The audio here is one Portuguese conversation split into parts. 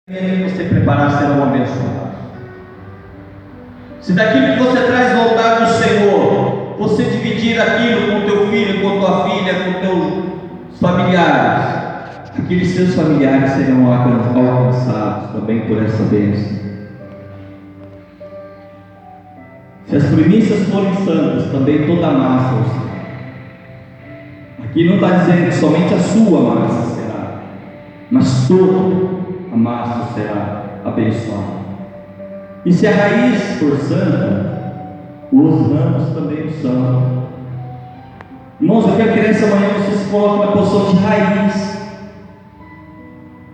que você preparar serão abençoados. Se daquilo que você traz voltar do Senhor, você dividir aquilo com teu filho, com tua filha, com teus familiares, aqueles seus familiares serão alcançados também por essa bênção. Se as primícias forem santas, também toda a massa o será. Aqui não está dizendo que somente a sua massa será, mas toda a massa será abençoada. E se a raiz for santa, os ramos também o são. Irmãos, eu quero que nessa manhã você se coloque na posição de raiz.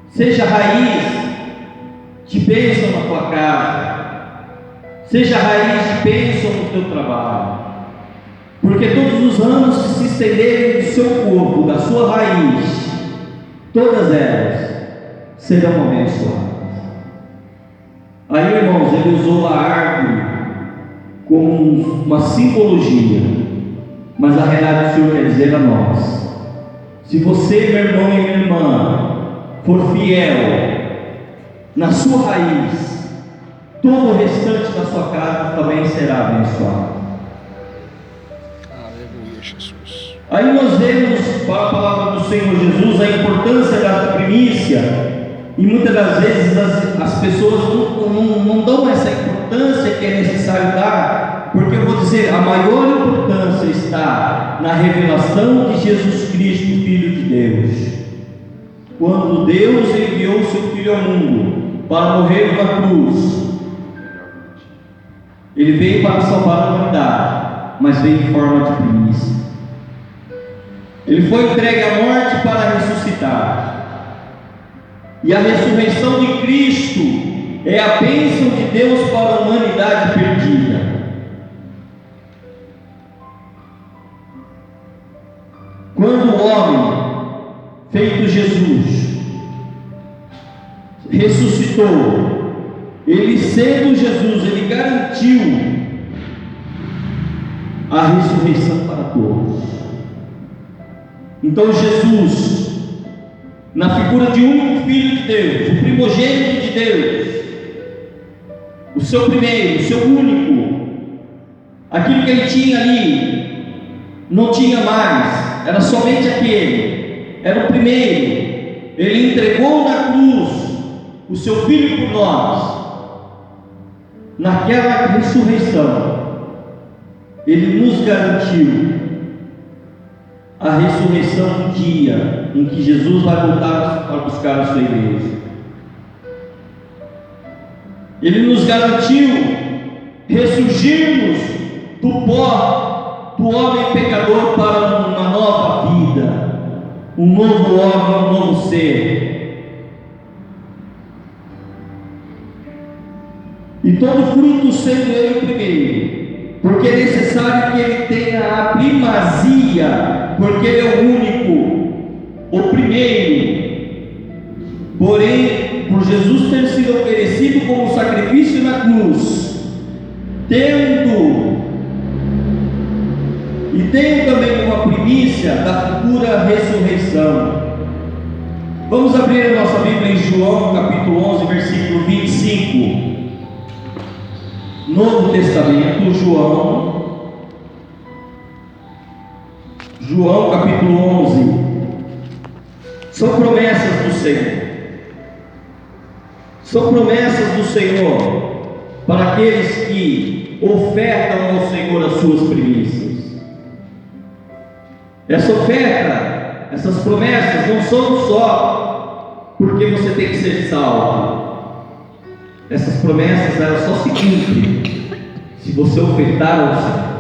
Seja raiz de bênção na tua casa, seja raiz de bênção no teu trabalho, porque todos os ramos que se estenderem do seu corpo, da sua raiz, todas elas serão abençoadas. Aí, irmãos, ele usou a árvore como uma simbologia, mas a realidade do Senhor quer dizer a nós: se você, meu irmão e minha irmã, for fiel na sua raiz, todo o restante da sua casa também será abençoado. Aleluia, Jesus. Aí nós vemos, para a palavra do Senhor Jesus, a importância da primícia. E muitas das vezes as pessoas não dão essa importância que é necessário dar, porque eu vou dizer, a maior importância está na revelação de Jesus Cristo, Filho de Deus. Quando Deus enviou o seu Filho ao mundo para morrer na cruz, Ele veio para salvar a humanidade, mas veio em forma de primícia. Ele foi entregue à morte para ressuscitar. E a ressurreição de Cristo é a bênção de Deus para a humanidade perdida. Quando o homem, feito Jesus, ressuscitou, ele sendo Jesus, ele garantiu a ressurreição para todos. Então Jesus, na figura de único Filho de Deus, o primogênito de Deus, o seu primeiro, o seu único, aquilo que ele tinha ali, não tinha mais, era somente aquele, era o primeiro. Ele entregou na cruz o seu Filho por nós. Naquela ressurreição, ele nos garantiu a ressurreição do dia em que Jesus vai voltar para buscar a sua igreja. Ele nos garantiu ressurgirmos do pó do homem pecador para uma nova vida, um novo homem, um novo ser. E todo fruto sendo ele o primeiro, porque é necessário que ele tenha a primazia, porque ele é o único, o primeiro. Porém, por Jesus ter sido oferecido como sacrifício na cruz, tendo também uma primícia da futura ressurreição. Vamos abrir a nossa Bíblia em João capítulo 11, versículo 25. Novo Testamento, João capítulo 11. São promessas do Senhor. São promessas do Senhor para aqueles que ofertam ao Senhor as suas primícias. Essa oferta, essas promessas não são só porque você tem que ser salvo. Essas promessas elas só se cumprem se você ofertar ao Senhor.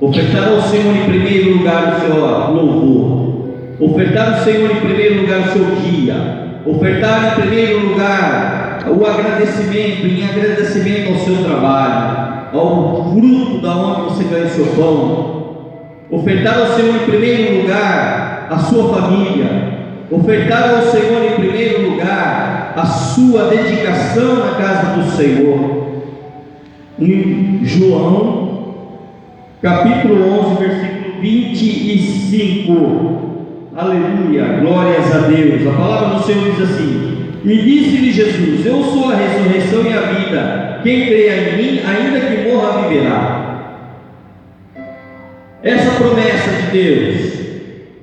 Ofertar ao Senhor em primeiro lugar o seu louvor, ofertar ao Senhor em primeiro lugar o seu dia, ofertar em primeiro lugar o agradecimento, em agradecimento ao seu trabalho, ao fruto da onde você ganha o seu pão, ofertar ao Senhor em primeiro lugar a sua família, ofertar ao Senhor em primeiro lugar a sua dedicação na casa do Senhor. Em João capítulo 11, versículo 25. Aleluia, glórias a Deus. A palavra do Senhor diz assim: E disse-lhe Jesus: eu sou a ressurreição e a vida, quem crê em mim, ainda que morra, viverá. Essa promessa de Deus,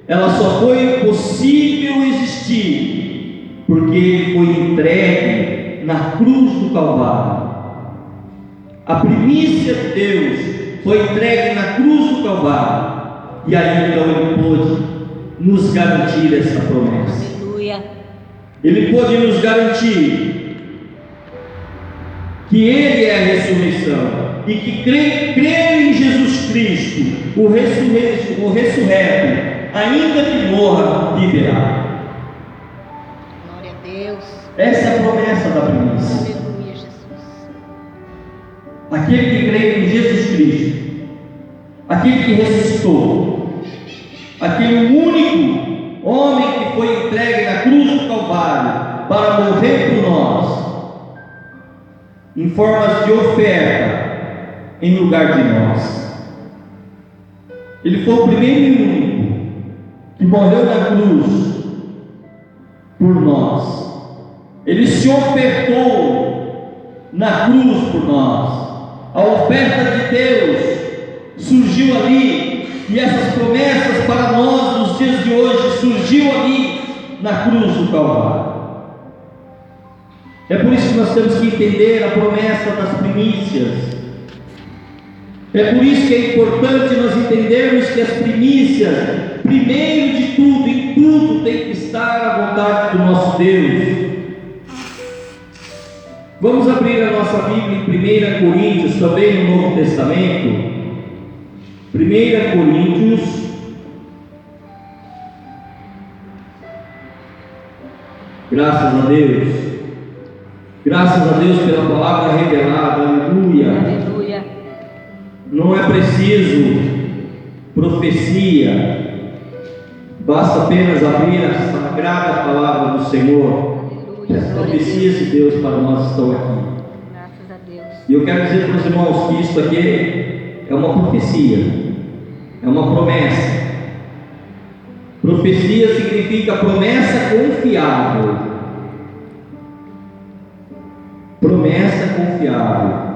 ela só foi possível existir porque Ele foi entregue na cruz do Calvário. A primícia de Deus foi entregue na cruz do Calvário, e aí então Ele pôde nos garantir essa promessa. Aleluia. Ele pôde nos garantir que Ele é a ressurreição, e que crer em Jesus Cristo, o ressurreto, ainda que morra, viverá. Glória a Deus. Essa é a promessa da primícia. Aleluia, Jesus. Aquele que crê em Jesus Cristo, aquele que ressuscitou, aquele único homem que foi entregue na cruz do Calvário para morrer por nós, em formas de oferta, em lugar de nós. Ele foi o primeiro e único que morreu na cruz por nós. Ele se ofertou na cruz por nós. A oferta de Deus surgiu ali, e essas promessas para nós nos dias de hoje surgiu ali na cruz do Calvário. É por isso que nós temos que entender a promessa das primícias. É por isso que é importante nós entendermos que as primícias, primeiro de tudo, em tudo, tem que estar à vontade do nosso Deus. Vamos abrir a nossa Bíblia em 1 Coríntios, também no Novo Testamento. 1 Coríntios, graças a Deus. Graças a Deus pela palavra revelada, aleluia. Aleluia. Não é preciso profecia, basta apenas abrir a sagrada palavra do Senhor. Aleluia. As profecias de Deus para nós estão aqui. Graças a Deus. E eu quero dizer para os irmãos que isso aqui é uma profecia, é uma promessa. Profecia significa promessa confiável. Promessa confiável.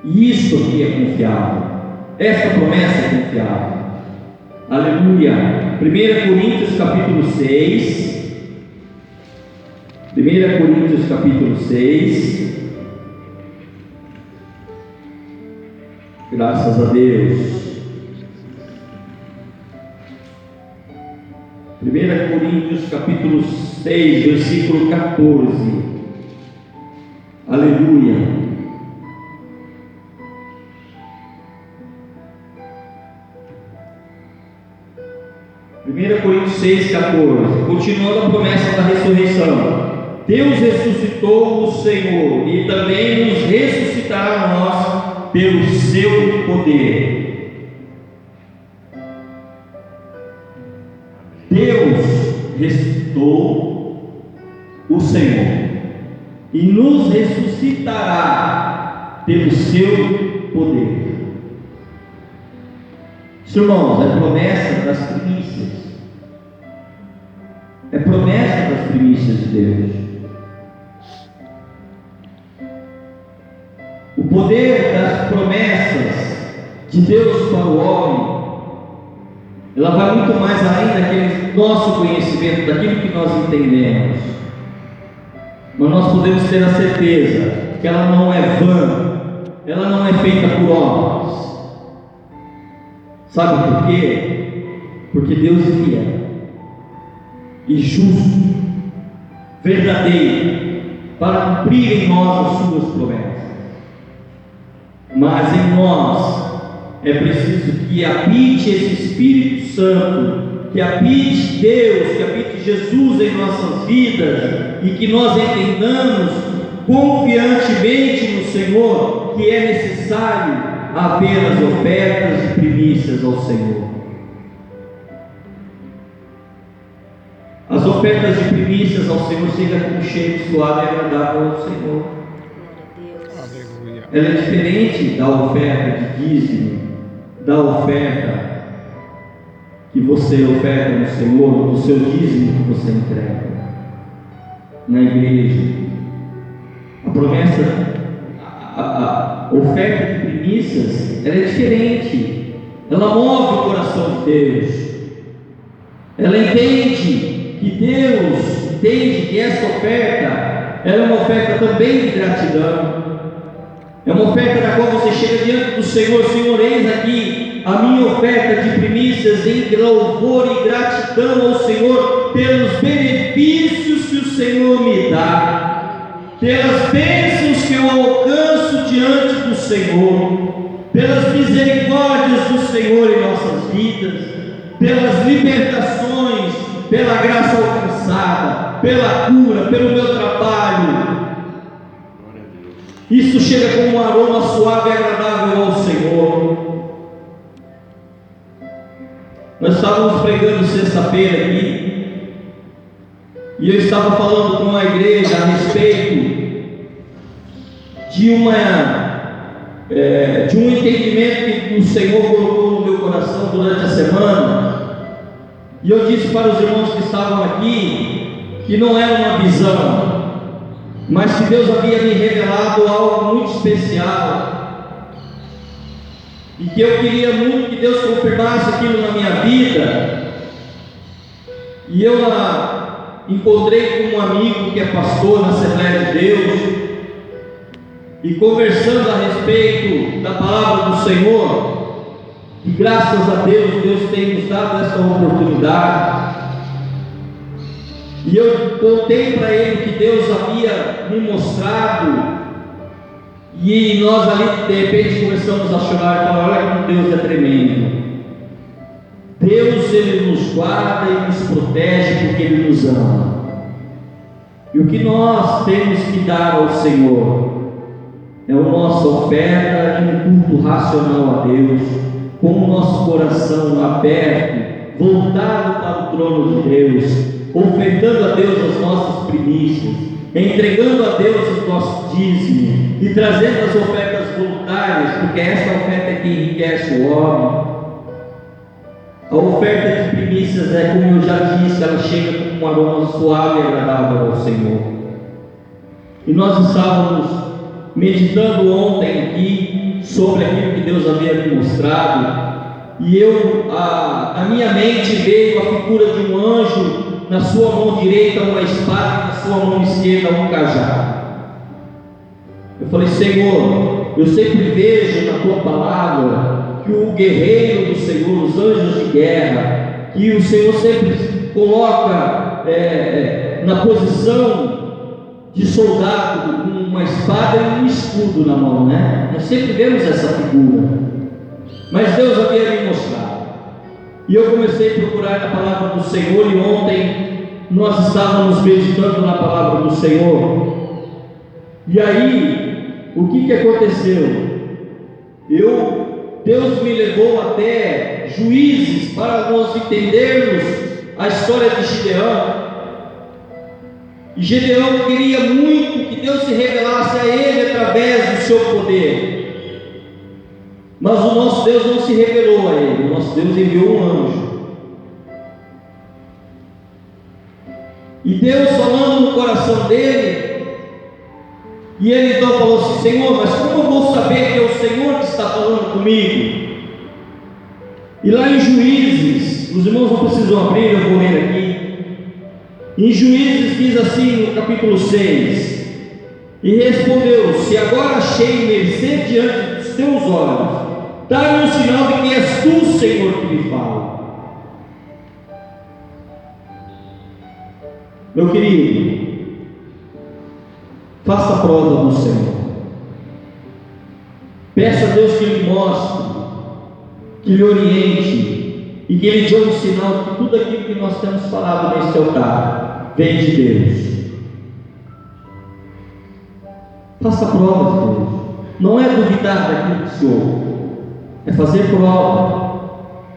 E isso aqui é confiável. Essa promessa é confiável. Aleluia. 1 Coríntios capítulo 6. 1 Coríntios capítulo 6. Graças a Deus. 1 Coríntios capítulo 6, versículo 14. Aleluia. Coríntios 6, 14. Continuando a promessa da ressurreição. Deus ressuscitou o Senhor e também nos ressuscitará a nós pelo seu poder. Deus ressuscitou o Senhor e nos ressuscitará pelo seu poder. Irmãos, é promessa das primícias. É promessa das primícias de Deus. O poder das promessas de Deus para o homem, ela vai muito mais além daquele nosso conhecimento, daquilo que nós entendemos. Mas nós podemos ter a certeza que ela não é vã, ela não é feita por homens. Sabe por quê? Porque Deus é fiel e justo, verdadeiro, para cumprir em nós as suas promessas. Mas em nós é preciso que habite esse Espírito Santo, que habite Deus, que habite Jesus em nossas vidas, e que nós entendamos confiantemente no Senhor que é necessário haver as ofertas e primícias ao Senhor. As ofertas de primícias ao Senhor seja como cheiro suave e agradável ao Senhor. Ela é diferente da oferta de dízimo, da oferta que você oferta no Senhor, do seu dízimo que você entrega. na igreja. A promessa, a oferta de primícias, ela é diferente. Ela move o coração de Deus. Ela entende que Deus entende que essa oferta, ela é uma oferta também de gratidão. É uma oferta na qual você chega diante do Senhor: Senhor, eis aqui a minha oferta de primícias em louvor e gratidão ao Senhor pelos benefícios que o Senhor me dá, pelas bênçãos que eu alcanço diante do Senhor, pelas misericórdias do Senhor em nossas vidas, pelas libertações, pela graça alcançada, pela cura, pelo meu trabalho. Isso chega como um aroma suave e agradável ao Senhor. Nós estávamos pregando sexta-feira aqui, e eu estava falando com a igreja a respeito de um entendimento que o Senhor colocou no meu coração durante a semana. E eu disse para os irmãos que estavam aqui que não era uma visão, mas que Deus havia me revelado algo muito especial, e que eu queria muito que Deus confirmasse aquilo na minha vida. E eu encontrei com um amigo que é pastor na Assembleia de Deus, e conversando a respeito da palavra do Senhor, e graças a Deus, Deus tem nos dado essa oportunidade. E eu contei para ele que Deus havia me mostrado, e nós ali de repente começamos a chorar e falar: olha como Deus é tremendo. Deus, Ele nos guarda e nos protege porque Ele nos ama. E o que nós temos que dar ao Senhor é a nossa oferta em um culto racional a Deus, com o nosso coração aberto, voltado para o trono de Deus, ofertando a Deus as nossas primícias, entregando a Deus os nossos dízimos e trazendo as ofertas voluntárias, porque essa oferta é que enriquece o homem. A oferta de primícias é, como eu já disse, ela chega com um aroma suave e agradável ao Senhor. E nós estávamos meditando ontem aqui sobre aquilo que Deus havia me mostrado, e a minha mente veio a figura de um anjo, na sua mão direita uma espada e na sua mão esquerda um cajado. Eu falei: Senhor, eu sempre vejo na tua palavra que o guerreiro do Senhor, os anjos de guerra, que o Senhor sempre coloca na posição de soldado, com uma espada e um escudo na mão, né? Nós sempre vemos essa figura, mas Deus havia me mostrado, e eu comecei a procurar na palavra do Senhor. E ontem nós estávamos meditando na palavra do Senhor, e aí o que aconteceu? Deus me levou até Juízes para nós entendermos a história de Gideão. E Gideão queria muito que Deus se revelasse a ele através do seu poder, mas o nosso Deus não se revelou a ele. O nosso Deus enviou um anjo. E Deus falando no coração dele, e ele então falou assim: Senhor, mas como eu vou saber que é o Senhor que está falando comigo? E lá em Juízes, os irmãos não precisam abrir, eu vou ler aqui. Em Juízes diz assim no capítulo 6: e respondeu: se agora achei mercê diante dos teus olhos, dá-me um sinal de que és tu, Senhor, que me fala. Meu querido, faça a prova do Senhor. Peça a Deus que lhe mostre, que lhe oriente, e que Ele dê um sinal de que tudo aquilo que nós temos falado neste altar vem de Deus. Faça a prova de Deus. Não é duvidar daquilo que se ouve, é fazer prova,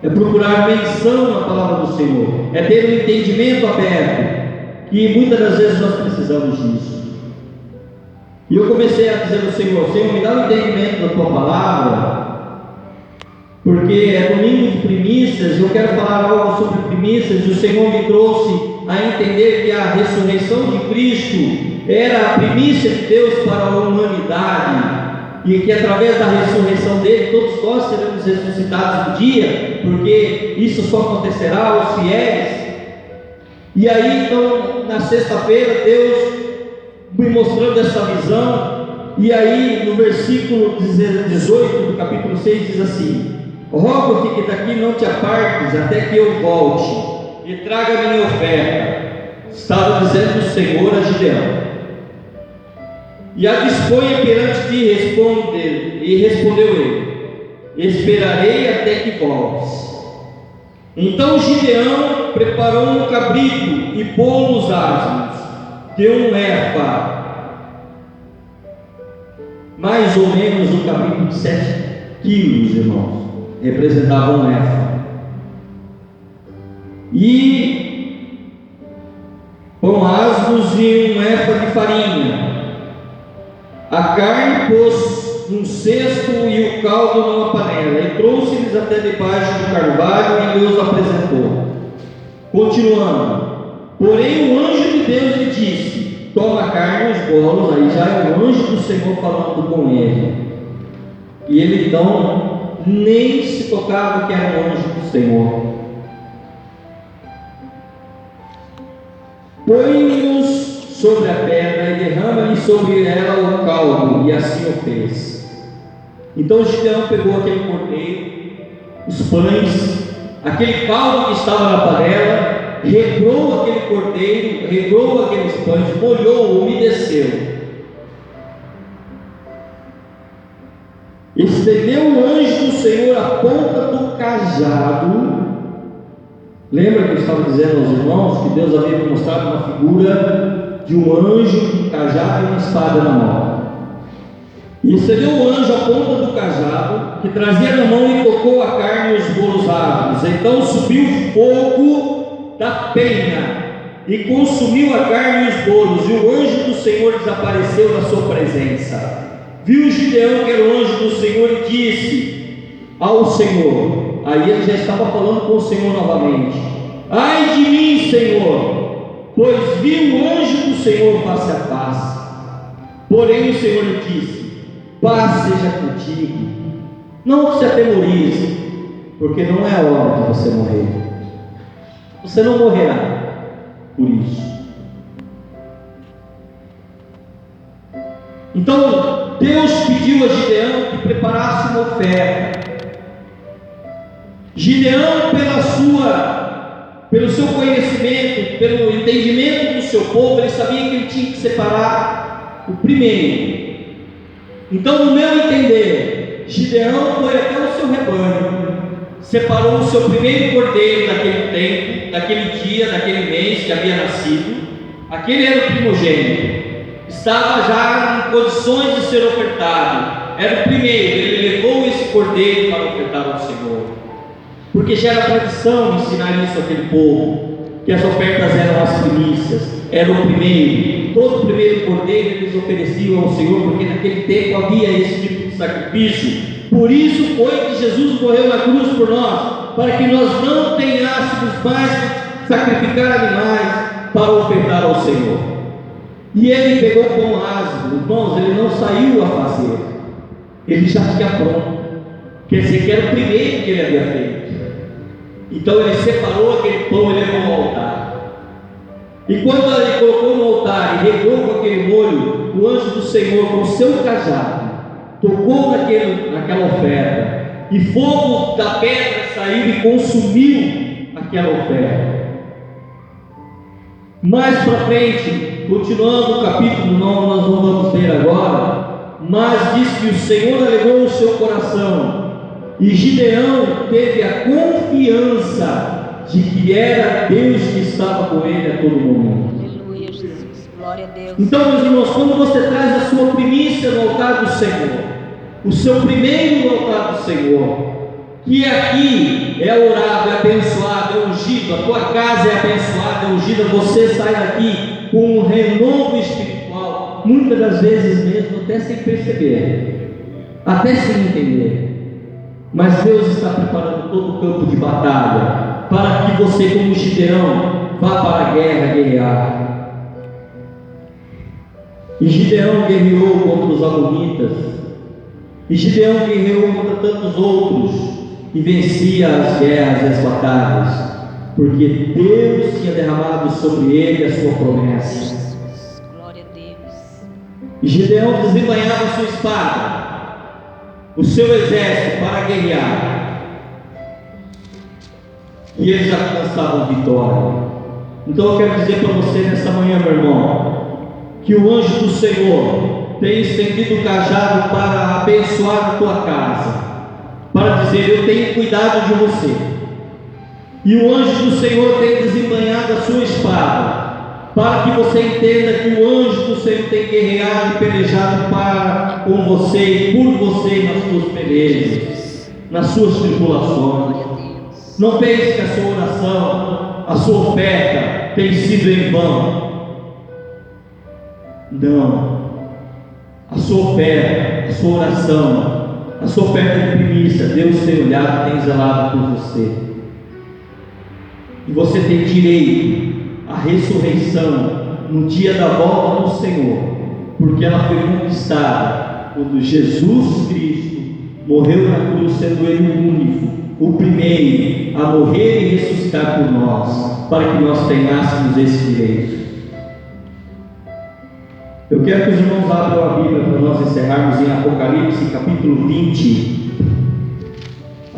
é procurar menção na palavra do Senhor, é ter um entendimento aberto, e muitas das vezes nós precisamos disso. E eu comecei a dizer ao Senhor: Senhor, me dá um entendimento da tua palavra, porque é domingo de primícias, eu quero falar algo sobre primícias, e o Senhor me trouxe a entender que a ressurreição de Cristo era a primícia de Deus para a humanidade, e que através da ressurreição dele, todos nós seremos ressuscitados um dia, porque isso só acontecerá aos fiéis. E aí então, na sexta-feira, Deus me mostrando essa visão, e aí no versículo 18 do capítulo 6 diz assim: rogo-te que daqui não te apartes até que eu volte e traga a minha oferta. Estava dizendo o Senhor a Gideão. E a disponha perante ti, e respondeu ele: esperarei até que voltes. Então Gideão preparou um cabrito e pô-lo nos asnos, deu um efa, mais ou menos um cabrito de 7 quilos, irmãos, representava um efa, e com asnos e um efa de farinha. A carne pôs num cesto e o caldo numa panela, e trouxe-lhes até debaixo do carvalho, e Deus apresentou. Continuando, porém o anjo de Deus lhe disse: toma a carne e os bolos. Aí já é o anjo do Senhor falando com ele, e ele então nem se tocava que era o anjo do Senhor. Põe-nos sobre a pedra e derrama-lhe sobre ela o caldo, e assim o fez. Então Gideão pegou aquele cordeiro, os pães, aquele caldo que estava na panela, regrou aquele cordeiro, regrou aqueles pães, molhou, umedeceu, estendeu o anjo do Senhor a ponta do cajado. Lembra que eu estava dizendo aos irmãos que Deus havia me mostrado uma figura de um anjo, um cajado e uma espada na mão? E estendeu o anjo a ponta do cajado que trazia na mão, e tocou a carne e os bolos árvores. Então subiu fogo da penha e consumiu a carne e os bolos, e o anjo do Senhor desapareceu da sua presença. Viu Gideão que era o anjo do Senhor e disse ao Senhor, aí ele já estava falando com o Senhor novamente: ai de mim, Senhor, pois vi o anjo do Senhor face a face. Porém o Senhor lhe disse: paz seja contigo, não se atemorize, porque não é a hora de você morrer. Você não morrerá por isso. Então Deus pediu a Gideão que preparasse uma oferta. Gideão, pelo seu conhecimento, pelo entendimento do seu povo, ele sabia que ele tinha que separar o primeiro. Então, no meu entender, Gideão foi até o seu rebanho, separou o seu primeiro cordeiro daquele tempo, daquele dia, daquele mês que havia nascido. Aquele era o primogênito, estava já em condições de ser ofertado, era o primeiro. Ele levou esse cordeiro para ofertar ao Senhor, porque já era tradição ensinar isso àquele povo, que as ofertas eram as primícias, era o primeiro. Todo o primeiro cordeiro eles ofereciam ao Senhor, porque naquele tempo havia esse tipo de sacrifício. Por isso foi que Jesus morreu na cruz por nós, para que nós não tenhássemos mais que sacrificar animais para ofertar ao Senhor. E ele pegou com asno, irmãos, ele não saiu a fazer, ele já tinha pronto, quer dizer que era o primeiro que ele havia feito. Então ele separou aquele pão e levou ao altar. E quando ele colocou no altar e regou com aquele molho, o anjo do Senhor, com o seu cajado, tocou naquela oferta, e fogo da pedra saiu e consumiu aquela oferta. Mais para frente, continuando o capítulo 9, nós não vamos ver agora, mas diz que o Senhor alegrou o seu coração, e Gideão teve a confiança de que era Deus que estava com ele a todo momento. Aleluia, Jesus, glória a Deus. Então, meus irmãos, quando você traz a sua primícia no altar do Senhor, o seu primeiro no altar do Senhor, que aqui é orado, é abençoado, é ungido, a tua casa é abençoada, é ungida, você sai daqui com um renovo espiritual, muitas das vezes mesmo até sem perceber, até sem entender. Mas Deus está preparando todo o campo de batalha, para que você, como Gideão, vá para a guerra guerrear. E Gideão guerreou contra os amonitas, e Gideão guerreou contra tantos outros, e vencia as guerras e as batalhas, porque Deus tinha derramado sobre ele a sua promessa. Jesus, glória a Deus. E Gideão desembainhava sua espada, o seu exército para guerrear, e eles alcançavam vitória. Então eu quero dizer para você nessa manhã, meu irmão, que o anjo do Senhor tem estendido o cajado para abençoar a tua casa, para dizer: eu tenho cuidado de você. E o anjo do Senhor tem desembainhado a sua espada, para que você entenda que o anjo do Senhor tem guerreado e pelejado para com você e por você nas suas pelejas, nas suas tribulações. Não pense que a sua oração, a sua oferta tem sido em vão. Não. A sua oferta, a sua oração, a sua oferta de primícia, Deus tem olhado e tem zelado por você. E você tem direito à ressurreição no dia da volta do Senhor, porque ela foi conquistada quando Jesus Cristo morreu na cruz, sendo Ele o único, o primeiro a morrer e ressuscitar por nós, para que nós tenhássemos esse direito. Eu quero que os irmãos abram a Bíblia para nós encerrarmos em Apocalipse capítulo 20.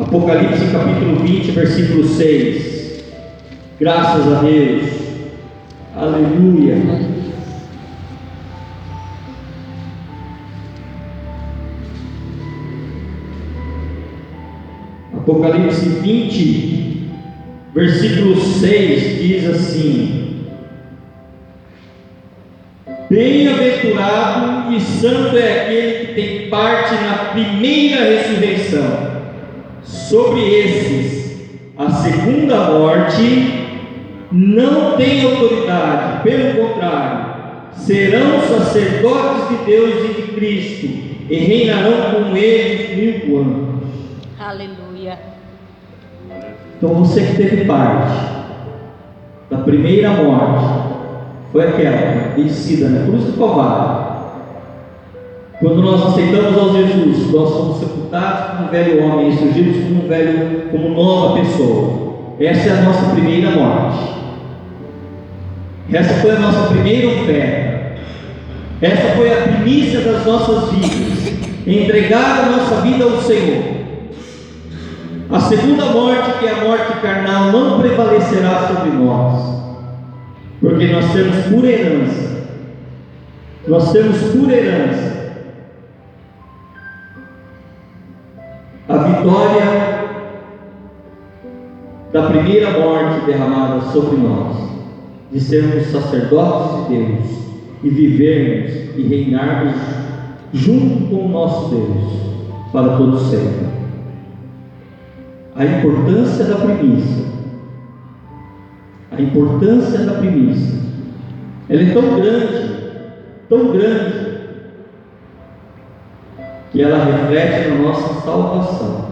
Apocalipse capítulo 20, versículo 6. Graças a Deus. Aleluia. Apocalipse 20, versículo 6 diz assim: bem-aventurado e santo é aquele que tem parte na primeira ressurreição. Sobre esses, a segunda morte não tem autoridade, pelo contrário, serão sacerdotes de Deus e de Cristo, e reinarão com Ele 1000 anos. Aleluia. Então você que teve parte da primeira morte, foi aquela vencida na cruz do Calvário. Quando nós aceitamos ao Jesus, nós somos sepultados como um velho homem e surgimos como nova pessoa. Essa é a nossa primeira morte. Essa foi a nossa primeira oferta. Essa foi a primícia das nossas vidas, entregar a nossa vida ao Senhor. A segunda morte, que é a morte carnal, não prevalecerá sobre nós, porque nós temos por herança, a vitória da primeira morte derramada sobre nós, de sermos sacerdotes de Deus e vivermos e reinarmos junto com o nosso Deus para todo sempre. A importância da primícia, ela é tão grande, que ela reflete na nossa salvação.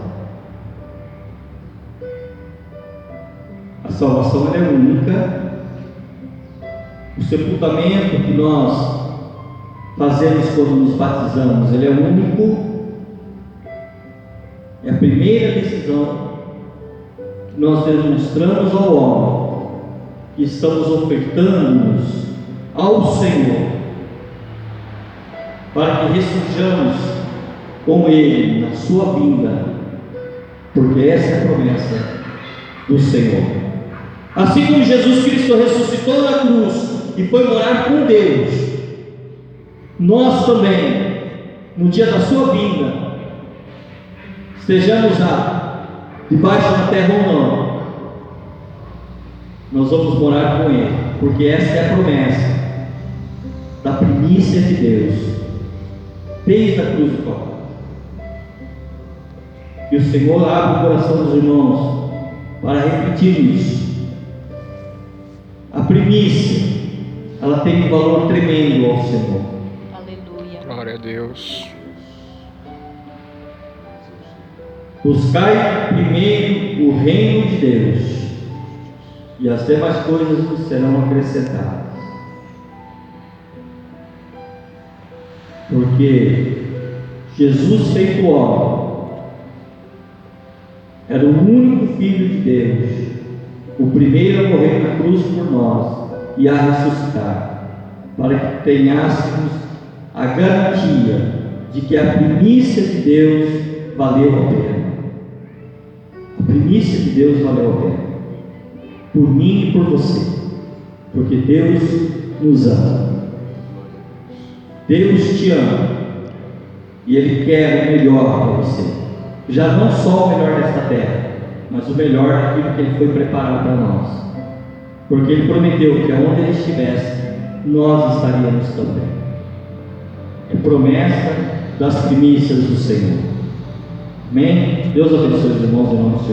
A salvação ela é única. O sepultamento que nós fazemos quando nos batizamos, ele é único. É a primeira decisão que nós demonstramos ao homem que estamos ofertando-nos ao Senhor, para que ressurjamos com Ele na sua vinda, porque essa é a promessa do Senhor. Assim como Jesus Cristo ressuscitou na cruz e foi morar com Deus, nós também, no dia da sua vinda, estejamos lá debaixo da terra ou não, nós vamos morar com Ele, porque essa é a promessa da primícia de Deus, desde a cruz do Calvário. E o Senhor abre o coração dos irmãos para repetir isso. A primícia, ela tem um valor tremendo ao Senhor. Aleluia. Glória a Deus. Buscai primeiro o reino de Deus e as demais coisas nos serão acrescentadas. Porque Jesus feito homem era o único Filho de Deus, o primeiro a morrer na cruz por nós e a ressuscitar, para que tenhássemos a garantia de que a primícia de Deus valeu a pena. A primícia de Deus valeu a pena, por mim e por você, porque Deus nos ama. Deus te ama e Ele quer o melhor para você, já não só o melhor desta terra, mas o melhor daquilo que Ele foi preparado para nós, porque Ele prometeu que aonde Ele estivesse, nós estaríamos também. É promessa das primícias do Senhor. Amém? Deus abençoe os irmãos em nome do Senhor.